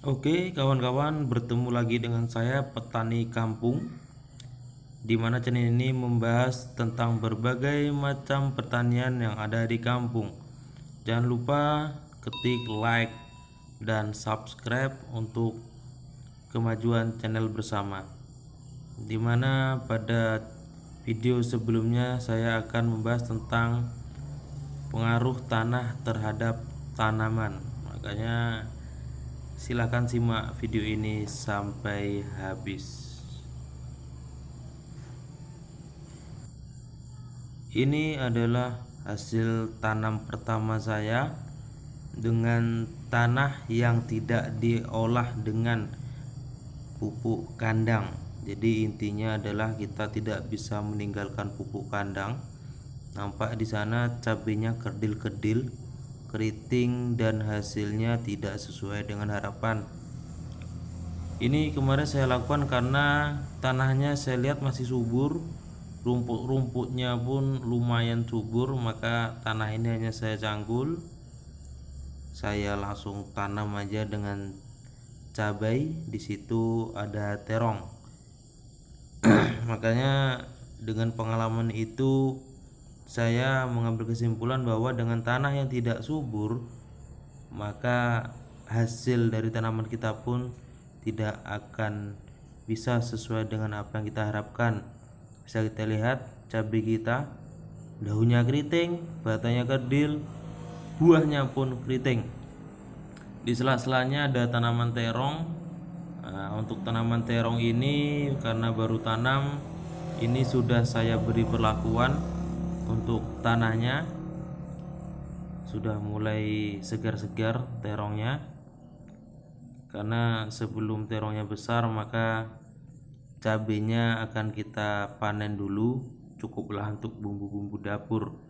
Oke, kawan-kawan, bertemu lagi dengan saya Petani Kampung, di mana channel ini membahas tentang berbagai macam pertanian yang ada di kampung. Jangan lupa ketik like dan subscribe untuk kemajuan channel bersama. Di mana pada video sebelumnya saya akan membahas tentang pengaruh tanah terhadap tanaman. Makanya silakan simak video ini sampai habis. Ini adalah hasil tanam pertama saya dengan tanah yang tidak diolah dengan pupuk kandang. Jadi intinya adalah kita tidak bisa meninggalkan pupuk kandang. Nampak di sana cabenya kerdil-kerdil, keriting, dan hasilnya tidak sesuai dengan harapan. Ini kemarin saya lakukan karena tanahnya saya lihat masih subur, rumput-rumputnya pun lumayan subur, maka tanah ini hanya saya cangkul. Saya langsung tanam aja dengan cabai, di situ ada terong. Makanya dengan pengalaman itu saya mengambil kesimpulan bahwa dengan tanah yang tidak subur, maka hasil dari tanaman kita pun tidak akan bisa sesuai dengan apa yang kita harapkan. Bisa kita lihat cabai kita, daunnya keriting, batangnya kerdil, buahnya pun keriting. Di sela-selanya ada tanaman terong. Untuk tanaman terong ini karena baru tanam, ini sudah saya beri perlakuan. Untuk tanahnya sudah mulai segar-segar terongnya, karena sebelum terongnya besar maka cabenya akan kita panen dulu, cukuplah untuk bumbu-bumbu dapur.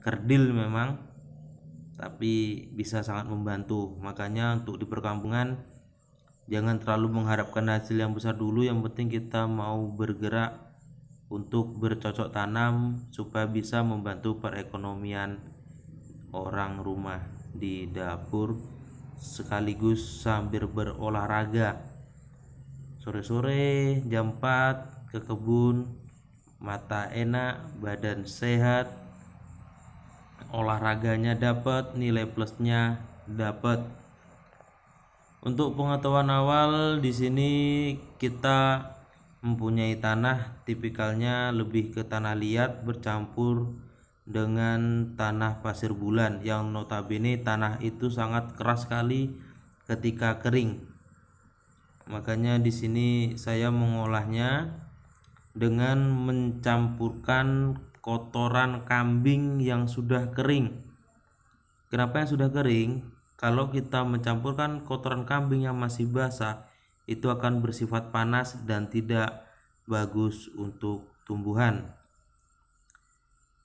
Kerdil memang, tapi bisa sangat membantu. Makanya untuk di perkampungan jangan terlalu mengharapkan hasil yang besar dulu, yang penting kita mau bergerak untuk bercocok tanam supaya bisa membantu perekonomian orang rumah di dapur, sekaligus sambil berolahraga. Sore-sore jam 4 ke kebun, mata enak, badan sehat, olahraganya dapat, nilai plusnya dapat. Untuk pengetahuan awal, di sini kita mempunyai tanah tipikalnya lebih ke tanah liat bercampur dengan tanah pasir bulan, yang notabene tanah itu sangat keras sekali ketika kering. Makanya di sini saya mengolahnya dengan mencampurkan kotoran kambing yang sudah kering. Kenapa yang sudah kering? Kalau kita mencampurkan kotoran kambing yang masih basah, itu akan bersifat panas dan tidak bagus untuk tumbuhan.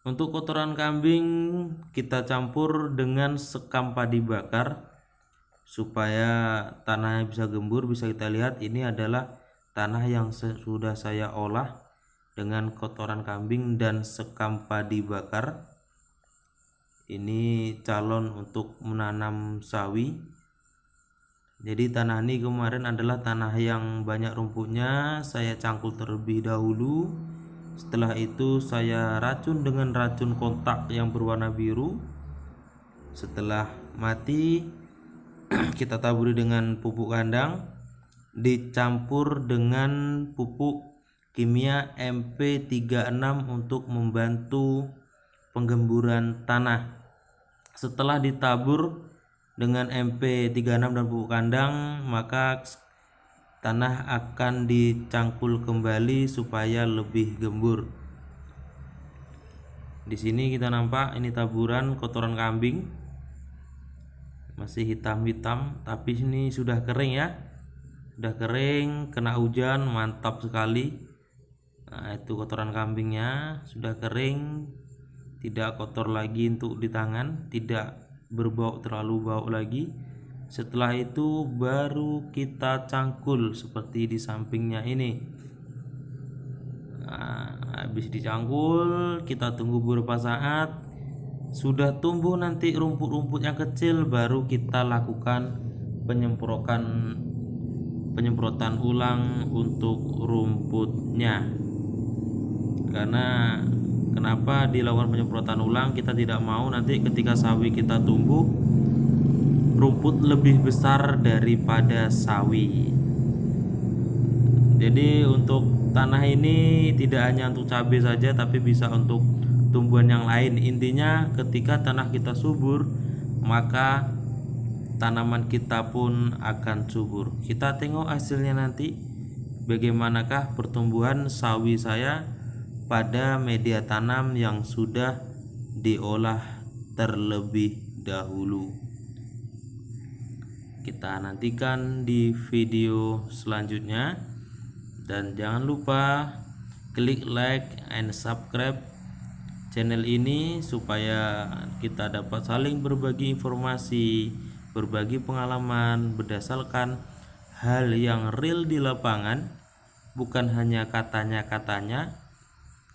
Untuk kotoran kambing kita campur dengan sekam padi bakar supaya tanahnya bisa gembur. Bisa kita lihat ini adalah tanah yang sudah saya olah dengan kotoran kambing dan sekam padi bakar. Ini calon untuk menanam sawi. Jadi tanah ini kemarin adalah tanah yang banyak rumputnya, saya cangkul terlebih dahulu. Setelah itu saya racun dengan racun kontak yang berwarna biru. Setelah mati kita taburi dengan pupuk kandang, dicampur dengan pupuk kimia MP36 untuk membantu penggemburan tanah. Setelah ditabur dengan MP36 dan pupuk kandang, maka tanah akan dicangkul kembali supaya lebih gembur. Di sini kita nampak ini taburan kotoran kambing, masih hitam-hitam, tapi ini sudah kering ya. Sudah kering, kena hujan, mantap sekali. Nah, itu kotoran kambingnya sudah kering, tidak kotor lagi untuk di tangan, tidak berbau terlalu bau lagi. Setelah itu baru kita cangkul seperti di sampingnya ini. Nah, habis dicangkul kita tunggu beberapa saat, sudah tumbuh nanti rumput-rumput yang kecil, baru kita lakukan penyemprotan ulang untuk rumputnya. Karena kenapa dilakukan penyemprotan ulang? Kita tidak mau nanti ketika sawi kita tumbuh rumput lebih besar daripada sawi. Jadi untuk tanah ini tidak hanya untuk cabai saja, tapi bisa untuk tumbuhan yang lain. Intinya ketika tanah kita subur, maka tanaman kita pun akan subur. Kita tengok hasilnya nanti, bagaimanakah pertumbuhan sawi saya pada media tanam yang sudah diolah terlebih dahulu. Kita nantikan di video selanjutnya, dan jangan lupa klik like and subscribe channel ini supaya kita dapat saling berbagi informasi, berbagi pengalaman berdasarkan hal yang real di lapangan, bukan hanya katanya-katanya.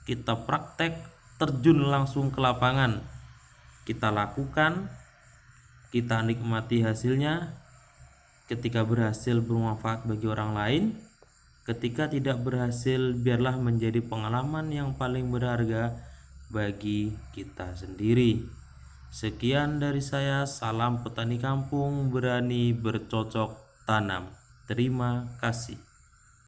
Kita praktek, terjun langsung ke lapangan, kita lakukan, kita nikmati hasilnya. Ketika berhasil bermanfaat bagi orang lain, ketika tidak berhasil biarlah menjadi pengalaman yang paling berharga bagi kita sendiri. Sekian dari saya, salam petani kampung berani bercocok tanam. Terima kasih.